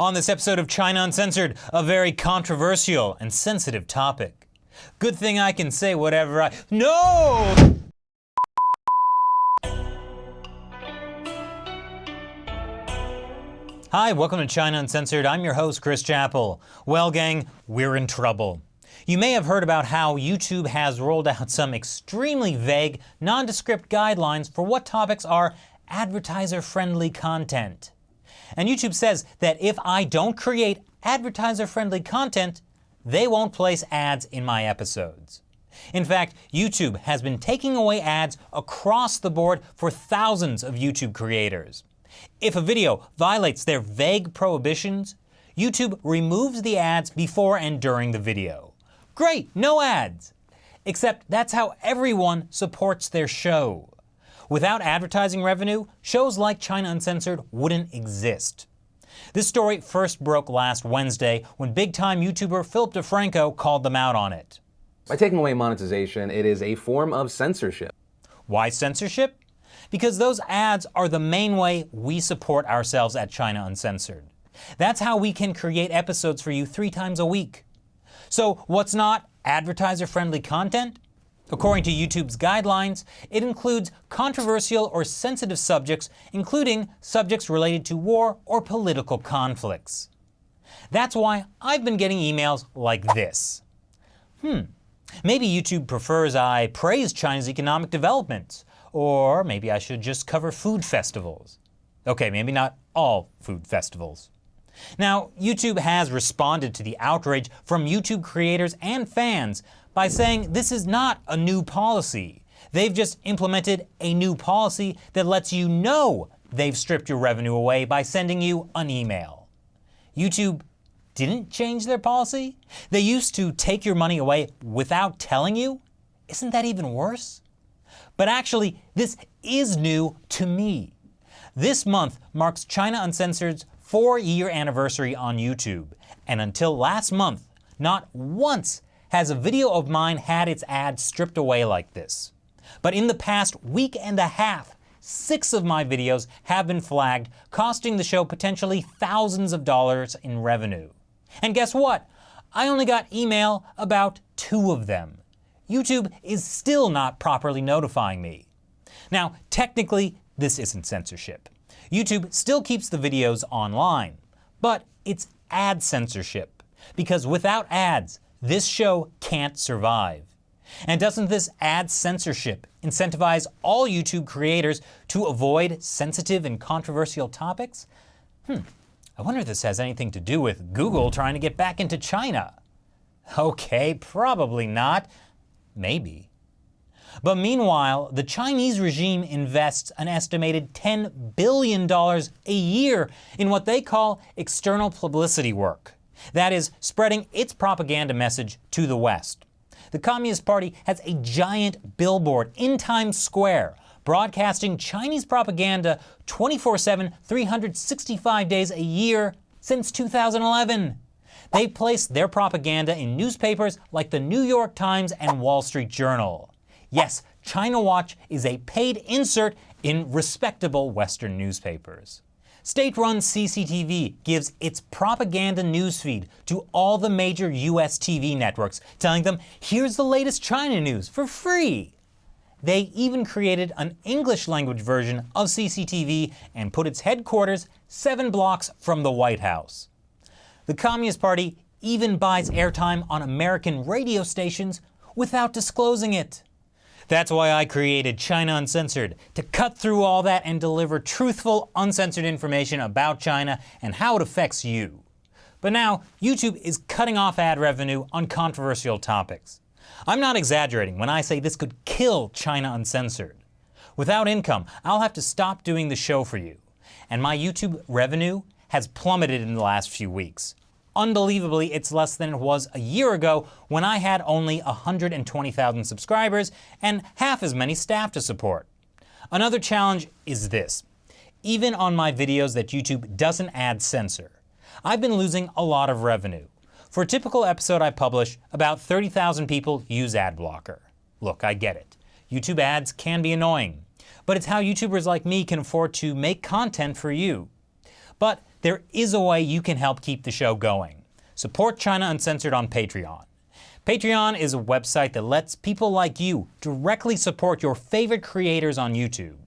On this episode of China Uncensored, a very controversial and sensitive topic. Good thing I can say whatever I— No! Hi, welcome to China Uncensored. I'm your host, Chris Chappell. Well, gang, we're in trouble. You may have heard about how YouTube has rolled out some extremely vague, nondescript guidelines for what topics are advertiser-friendly content. And YouTube says that if I don't create advertiser-friendly content, they won't place ads in my episodes. In fact, YouTube has been taking away ads across the board for thousands of YouTube creators. If a video violates their vague prohibitions, YouTube removes the ads before and during the video. Great, no ads! Except that's how everyone supports their show. Without advertising revenue, shows like China Uncensored wouldn't exist. This story first broke last Wednesday when big-time YouTuber Philip DeFranco called them out on it. By taking away monetization, it is a form of censorship. Why censorship? Because those ads are the main way we support ourselves at China Uncensored. That's how we can create episodes for you 3 times a week. So what's not advertiser-friendly content? According to YouTube's guidelines, it includes controversial or sensitive subjects, including subjects related to war or political conflicts. That's why I've been getting emails like this. Maybe YouTube prefers I praise China's economic development, or maybe I should just cover food festivals. Okay, maybe not all food festivals. Now, YouTube has responded to the outrage from YouTube creators and fans by saying this is not a new policy. They've just implemented a new policy that lets you know they've stripped your revenue away by sending you an email. YouTube didn't change their policy? They used to take your money away without telling you? Isn't that even worse? But actually, this is new to me. This month marks China Uncensored's 4-year anniversary on YouTube, and until last month, not once has a video of mine had its ads stripped away like this. But in the past week and a half, 6 of my videos have been flagged, costing the show potentially thousands of dollars in revenue. And guess what? I only got email about 2 of them. YouTube is still not properly notifying me. Now, technically, this isn't censorship. YouTube still keeps the videos online, but it's ad censorship, because without ads, this show can't survive. And doesn't this ad censorship incentivize all YouTube creators to avoid sensitive and controversial topics? I wonder if this has anything to do with Google trying to get back into China. Okay, probably not. Maybe. But meanwhile, the Chinese regime invests an estimated $10 billion a year in what they call external publicity work. That is, spreading its propaganda message to the West. The Communist Party has a giant billboard in Times Square broadcasting Chinese propaganda 24/7, 365 days a year since 2011. They place their propaganda in newspapers like the New York Times and Wall Street Journal. Yes, China Watch is a paid insert in respectable Western newspapers. State-run CCTV gives its propaganda newsfeed to all the major US TV networks, telling them, here's the latest China news for free. They even created an English-language version of CCTV and put its headquarters 7 blocks from the White House. The Communist Party even buys airtime on American radio stations without disclosing it. That's why I created China Uncensored, to cut through all that and deliver truthful, uncensored information about China and how it affects you. But now, YouTube is cutting off ad revenue on controversial topics. I'm not exaggerating when I say this could kill China Uncensored. Without income, I'll have to stop doing the show for you. And my YouTube revenue has plummeted in the last few weeks. Unbelievably, it's less than it was a year ago when I had only 120,000 subscribers and half as many staff to support. Another challenge is this. Even on my videos that YouTube doesn't ad censor, I've been losing a lot of revenue. For a typical episode I publish, about 30,000 people use ad blocker. Look, I get it. YouTube ads can be annoying, but it's how YouTubers like me can afford to make content for you. But there is a way you can help keep the show going. Support China Uncensored on Patreon. Patreon is a website that lets people like you directly support your favorite creators on YouTube.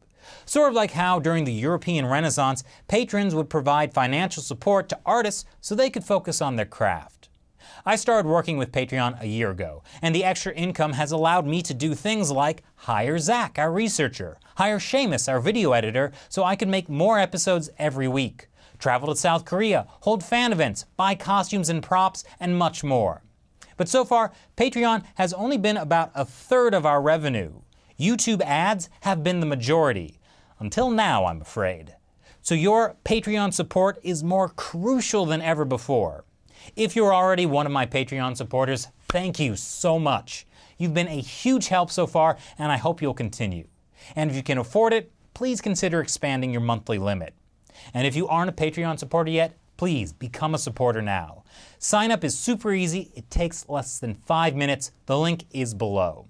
Sort of like how during the European Renaissance, patrons would provide financial support to artists so they could focus on their craft. I started working with Patreon a year ago, and the extra income has allowed me to do things like hire Zach, our researcher, hire Seamus, our video editor, so I could make more episodes every week, travel to South Korea, hold fan events, buy costumes and props, and much more. But so far, Patreon has only been about a third of our revenue. YouTube ads have been the majority. Until now, I'm afraid. So your Patreon support is more crucial than ever before. If you're already one of my Patreon supporters, thank you so much. You've been a huge help so far, and I hope you'll continue. And if you can afford it, please consider expanding your monthly limit. And if you aren't a Patreon supporter yet, please become a supporter now. Sign up is super easy. It takes less than 5 minutes. The link is below.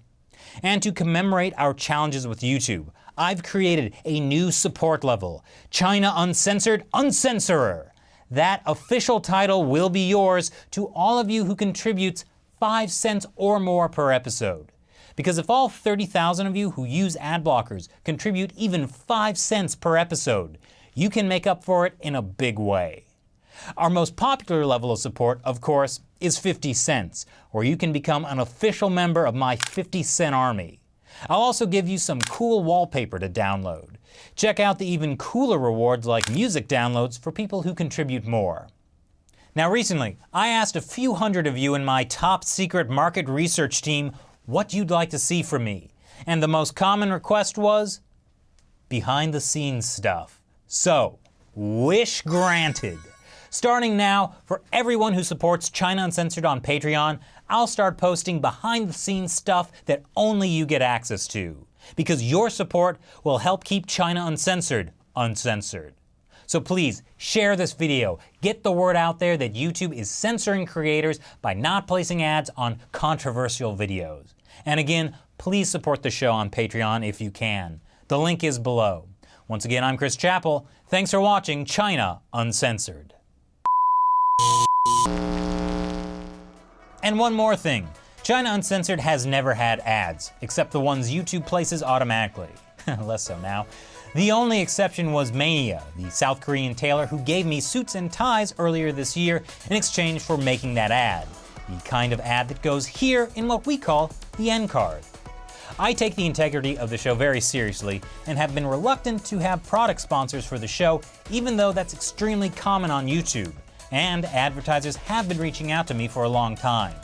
And to commemorate our challenges with YouTube, I've created a new support level, China Uncensored Uncensorer. That official title will be yours to all of you who contribute 5 cents or more per episode. Because if all 30,000 of you who use ad blockers contribute even 5 cents per episode, you can make up for it in a big way. Our most popular level of support, of course, is 50 cents, where you can become an official member of my 50-cent army. I'll also give you some cool wallpaper to download. Check out the even cooler rewards like music downloads for people who contribute more. Now recently, I asked a few hundred of you in my top secret market research team what you'd like to see from me. And the most common request was behind the scenes stuff. So, wish granted. Starting now, for everyone who supports China Uncensored on Patreon, I'll start posting behind-the-scenes stuff that only you get access to. Because your support will help keep China Uncensored uncensored. So please, share this video. Get the word out there that YouTube is censoring creators by not placing ads on controversial videos. And again, please support the show on Patreon if you can. The link is below. Once again, I'm Chris Chappell. Thanks for watching China Uncensored. And one more thing, China Uncensored has never had ads, except the ones YouTube places automatically. Less so now. The only exception was Mania, the South Korean tailor who gave me suits and ties earlier this year in exchange for making that ad. The kind of ad that goes here in what we call the end card. I take the integrity of the show very seriously and have been reluctant to have product sponsors for the show, even though that's extremely common on YouTube. And advertisers have been reaching out to me for a long time.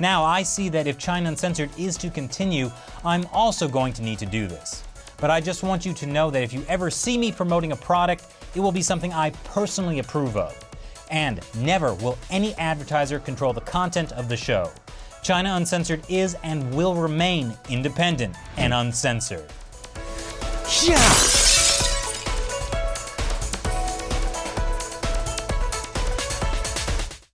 Now I see that if China Uncensored is to continue, I'm also going to need to do this. But I just want you to know that if you ever see me promoting a product, it will be something I personally approve of. And never will any advertiser control the content of the show. China Uncensored is and will remain independent and uncensored. Yeah!